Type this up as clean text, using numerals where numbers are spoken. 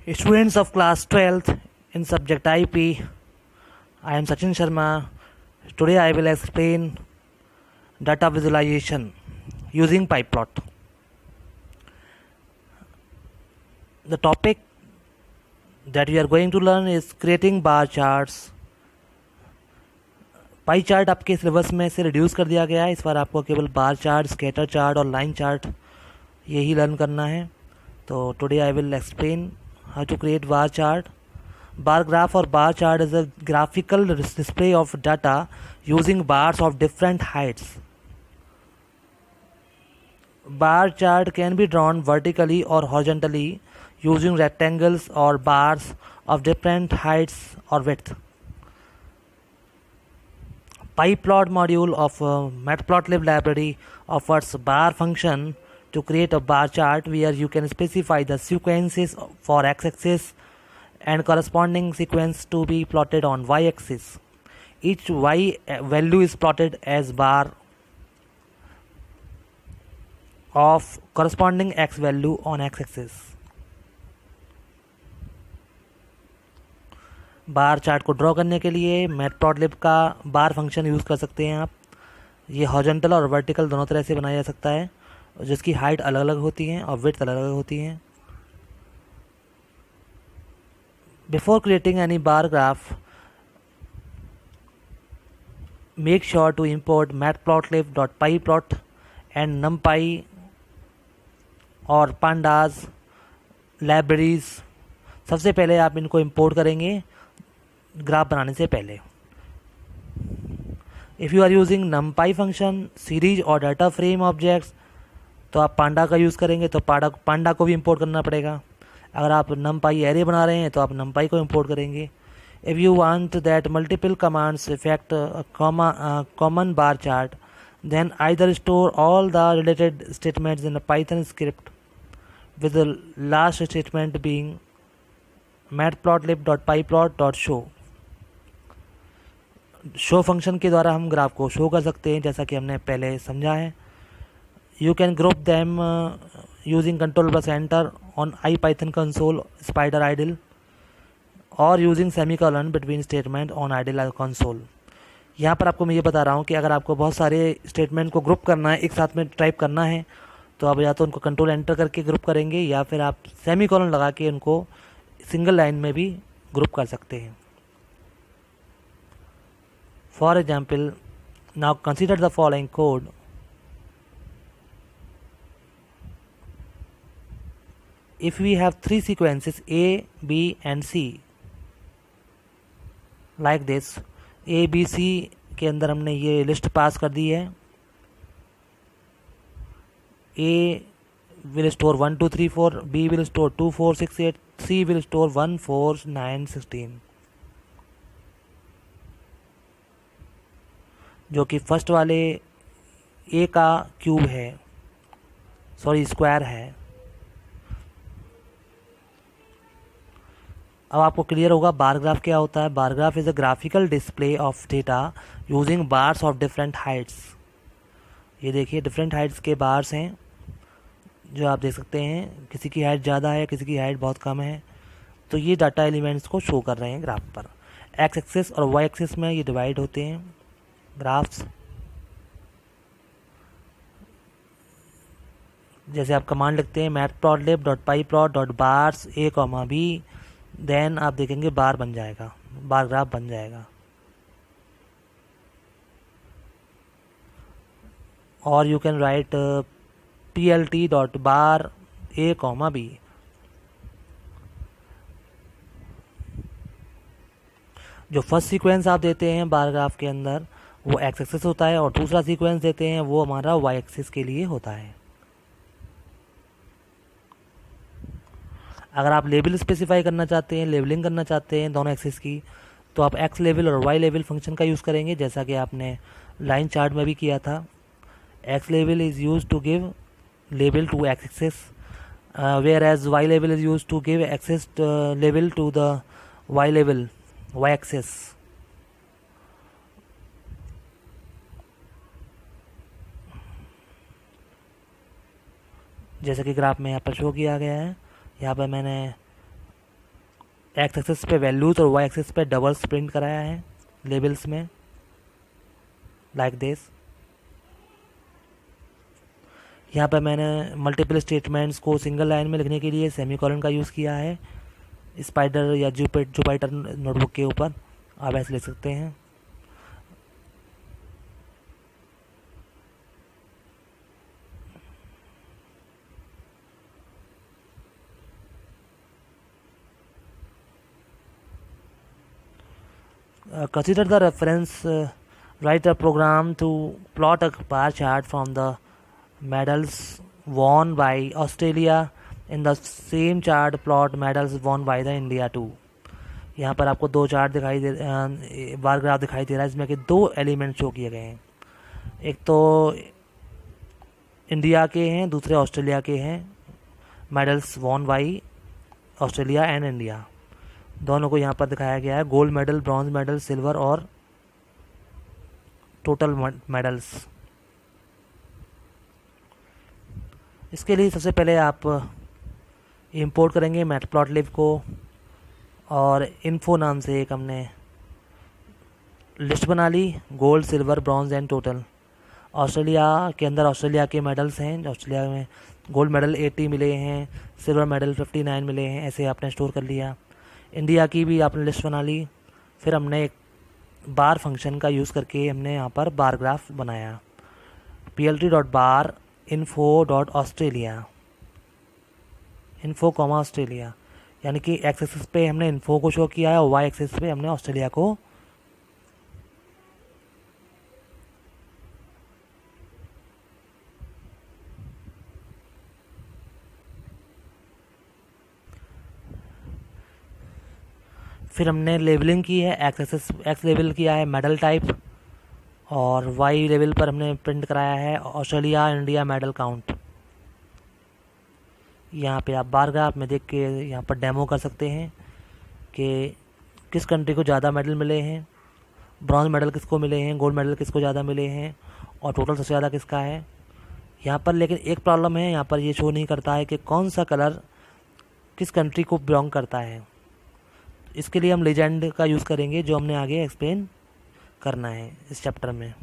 Students of class 12th in subject IP, I am Sachin Sharma. Today I will explain data visualization using PyPlot. The topic that we are going to learn is creating bar charts. Pie chart आपके syllabus में से reduce कर दिया गया है। इस बार आपको केवल बार चार्ट, स्कैटर चार्ट और लाइन चार्ट यही लर्न करना है। तो today I will explain how to create bar chart. Bar graph or bar chart is a graphical display of data using bars of different heights. Bar chart can be drawn vertically or horizontally using rectangles or bars of different heights or width. PyPlot module of Matplotlib library offers bar function to create a bar chart where you can specify the sequences for x-axis and corresponding sequence to be plotted on y-axis. Each y value is plotted as bar of corresponding x value on x-axis. Bar chart को draw करने के लिए matplotlib का बार function use कर सकते हैं आप। ये हॉरिजॉन्टल और वर्टिकल दोनों तरह से बनाया जा सकता है, जिसकी हाइट अलग अलग होती है और विड्थ अलग अलग होती है। Before creating any bar graph, make sure to import matplotlib.pyplot and numpy और pandas लाइब्रेरीज। सबसे पहले आप इनको इंपोर्ट करेंगे ग्राफ बनाने से पहले। If you are using numpy function, series और डाटा फ्रेम ऑब्जेक्ट्स, तो आप पांडा का यूज़ करेंगे तो पांडा को भी इंपोर्ट करना पड़ेगा। अगर आप numpy एरे बना रहे हैं तो आप numpy को इंपोर्ट करेंगे। If you want that multiple commands effect common bar chart, then either store all the related statements in a Python script with the last statement being matplotlib.pyplot.show. Show function के द्वारा हम graph को show कर सकते हैं, जैसा कि हमने पहले समझा है। You can group them using Ctrl+Enter on IPython console Spyder IDLE और using semicolon between statement on IDLE console. यहाँ पर आपको मैं ये बता रहा हूँ कि अगर आपको बहुत सारे स्टेटमेंट को ग्रुप करना है, एक साथ में टाइप करना है, तो आप या तो उनको Ctrl+Enter करके ग्रुप करेंगे या फिर आप सेमीकोलन लगा के उनको सिंगल लाइन में भी ग्रुप कर सकते हैं। For example, now consider the following code. If we have 3 sequences A, B and C like this, A B C के अंदर हमने ये लिस्ट पास कर दी है। A will store 1 2 3 4, B will store 2 4 6 8, C will store 1 4 9 16, जो कि फर्स्ट वाले A का क्यूब है, सॉरी स्क्वायर है। अब आपको क्लियर होगा बार ग्राफ क्या होता है। Bar graph is a graphical display of data using bars of different Heights. ये देखिए डिफरेंट हाइट्स के बार्स हैं जो आप देख सकते हैं, किसी की हाइट ज़्यादा है, किसी की हाइट बहुत कम है। तो ये डाटा एलिमेंट्स को शो कर रहे हैं ग्राफ पर। एक्स एक्सिस और वाई एक्सिस में ये डिवाइड होते हैं ग्राफ्स। जैसे आप कमांड लिखते हैं matplotlib.pyplot.bars a, b, देन आप देखेंगे बार बन जाएगा, बार ग्राफ बन जाएगा। और you can write plt.bar a, b। जो फर्स्ट सीक्वेंस आप देते हैं बार ग्राफ के अंदर वो एक्स एक्सिस होता है और दूसरा सीक्वेंस देते हैं वो हमारा वाई एक्सिस के लिए होता है। अगर आप लेबल स्पेसिफाई करना चाहते हैं, लेबलिंग करना चाहते हैं दोनों एक्सिस की, तो आप एक्स लेवल और वाई लेवल फंक्शन का यूज़ करेंगे, जैसा कि आपने लाइन चार्ट में भी किया था। एक्स लेवल is use to give label to x-axis, whereas y label is used to give axis label to the y-axis. जैसे कि ग्राफ में यहाँ पर शो किया गया है। यहाँ पर मैंने एक्स एक्सेस पे वैल्यूज और वाई एक्सेस पे डबल्स प्रिंट कराया है लेबल्स में, लाइक दिस। यहाँ पर मैंने मल्टीपल स्टेटमेंट्स को सिंगल लाइन में लिखने के लिए सेमीकोलन का यूज़ किया है स्पाइडर या जुपिटर नोटबुक के ऊपर, आप ऐसे लिख सकते हैं। Consider the reference, write a program to plot a bar chart from the medals won by Australia. In the same chart plot medals won by the India too. यहाँ पर आपको दो चार्ट बार ग्राफ दिखाई दे रहा है, इसमें कि दो एलिमेंट शो किए गए हैं, एक तो इंडिया के हैं, दूसरे ऑस्ट्रेलिया के हैं। Medals won by Australia and India, दोनों को यहाँ पर दिखाया गया है, gold medal, bronze medal, silver और टोटल मेडल्स। इसके लिए सबसे पहले आप इंपोर्ट करेंगे मैटप्लॉटलिब को, और इन्फो नाम से एक हमने लिस्ट बना ली, gold, silver, bronze and total. Australia के अंदर ऑस्ट्रेलिया के मेडल्स हैं, ऑस्ट्रेलिया में गोल्ड मेडल 80 मिले हैं, सिल्वर मेडल 59 मिले हैं, ऐसे आपने स्टोर कर लिया। इंडिया की भी आपने लिस्ट बना ली। फिर हमने एक बार फंक्शन का यूज़ करके हमने यहाँ पर बार ग्राफ बनाया, plt.bar info.australia, info comma Australia, यानी कि एक्स एक्सिस पे हमने इन्फो को शो किया है और वाई एक्सिस पे हमने ऑस्ट्रेलिया को। फिर हमने लेबलिंग की है, एक्स लेबल किया है मेडल टाइप, और वाई लेवल पर हमने प्रिंट कराया है ऑस्ट्रेलिया इंडिया मेडल काउंट। यहाँ पे आप बार ग्राफ में देख के यहाँ पर डेमो कर सकते हैं कि किस कंट्री को ज़्यादा मेडल मिले हैं, ब्रॉन्ज मेडल किसको मिले हैं, गोल्ड मेडल किसको ज़्यादा मिले हैं, और टोटल सबसे ज़्यादा किसका है। यहाँ पर लेकिन एक प्रॉब्लम है, यहाँ पर ये शो नहीं करता है कि कौन सा कलर किस कंट्री को बिलोंग करता है। इसके लिए हम लेजेंड का यूज़ करेंगे, जो हमने आगे एक्सप्लेन करना है इस चैप्टर में।